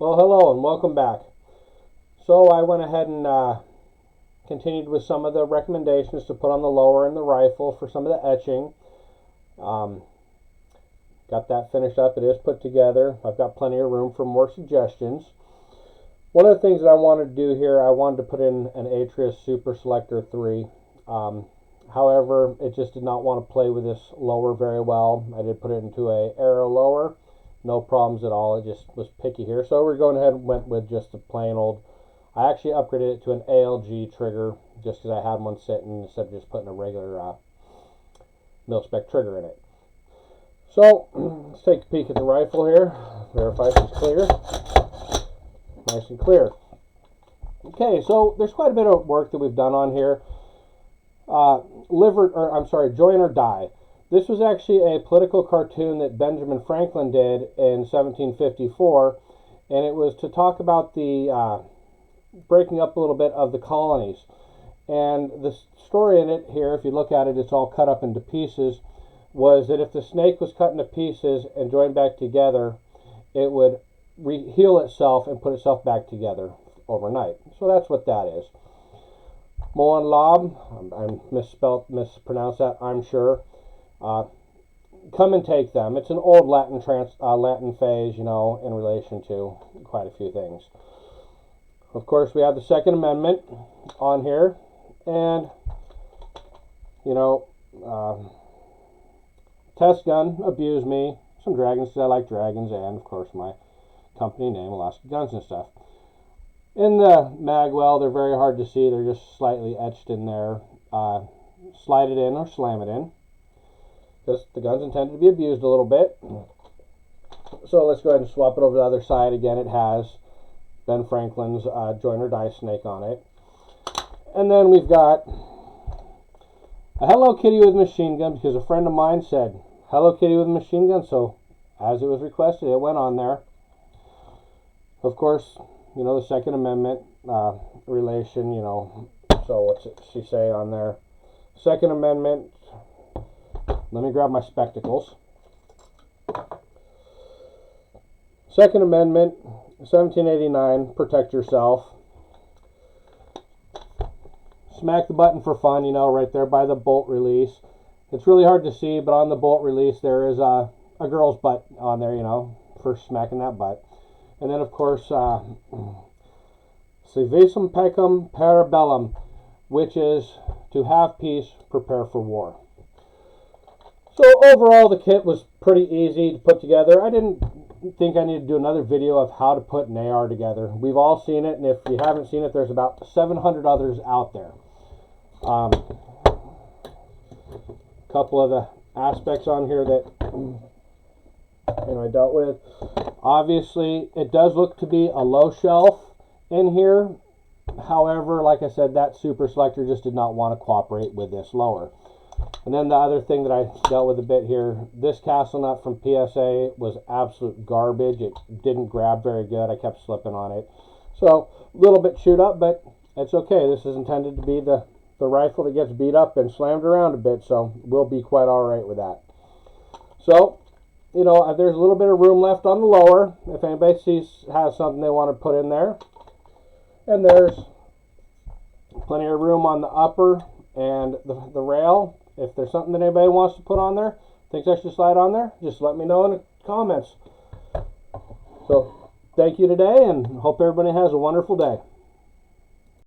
Well, hello and welcome back. So I went ahead and continued with some of the recommendations to put on the lower and the rifle for some of the etching. Got that finished up. It is put together. I've got plenty of room for more suggestions. One of the things that I wanted to do here, I wanted to put in an Atrius Super Selector 3. However, it just did not want to play with this lower very well. I did put it into a arrow lower. No problems at all. It just was picky here. So we're going ahead and went with just a plain old. I actually upgraded it to an ALG trigger just because I had one sitting instead of just putting a regular mil-spec trigger in it. So let's take a peek at the rifle here. Verify it's clear. Nice and clear. Okay, so there's quite a bit of work that we've done on here. Join or Die. This was actually a political cartoon that Benjamin Franklin did in 1754, and it was to talk about the breaking up a little bit of the colonies. And the story in it here, if you look at it, it's all cut up into pieces, was that if the snake was cut into pieces and joined back together, it would heal itself and put itself back together overnight. So that's what that is. Moan Lob, I mispronounced that, I'm sure. Come and take them. It's an old Latin phrase, you know, in relation to quite a few things. Of course, we have the Second Amendment on here, and you know, test gun, abuse me, some dragons because I like dragons, and of course my company name, Alaska Guns and stuff. In the mag well, they're very hard to see. They're just slightly etched in there. Slide it in or slam it in, because the gun's intended to be abused a little bit. So let's go ahead and swap it over to the other side. Again, it has Ben Franklin's Join or Die snake on it. And then we've got a Hello Kitty with machine gun, because a friend of mine said Hello Kitty with machine gun, so as it was requested, it went on there. Of course, you know, the Second Amendment relation, you know, so what's she say on there? Second Amendment. Let me grab my spectacles. Second Amendment, 1789, protect yourself. Smack the button for fun, you know, right there by the bolt release. It's really hard to see, but on the bolt release there is a girl's butt on there, you know, for smacking that butt. And then, of course, Civisum Pecum Per Bellum, which is to have peace, prepare for war. So overall, the kit was pretty easy to put together. I didn't think I needed to do another video of how to put an AR together. We've all seen it, and if you haven't seen it, there's about 700 others out there. A couple of the aspects on here that I dealt with. Obviously, it does look to be a low shelf in here. However, like I said, that Super Selector just did not want to cooperate with this lower. And then the other thing that I dealt with a bit here, this castle nut from PSA was absolute garbage. It didn't grab very good. I kept slipping on it. So, a little bit chewed up, but it's okay. This is intended to be the rifle that gets beat up and slammed around a bit, so we'll be quite alright with that. So, you know, there's a little bit of room left on the lower. If anybody has something they want to put in there. And there's plenty of room on the upper and the rail. If there's something that anybody wants to put on there, thinks I should slide on there, just let me know in the comments. So, thank you today, and hope everybody has a wonderful day.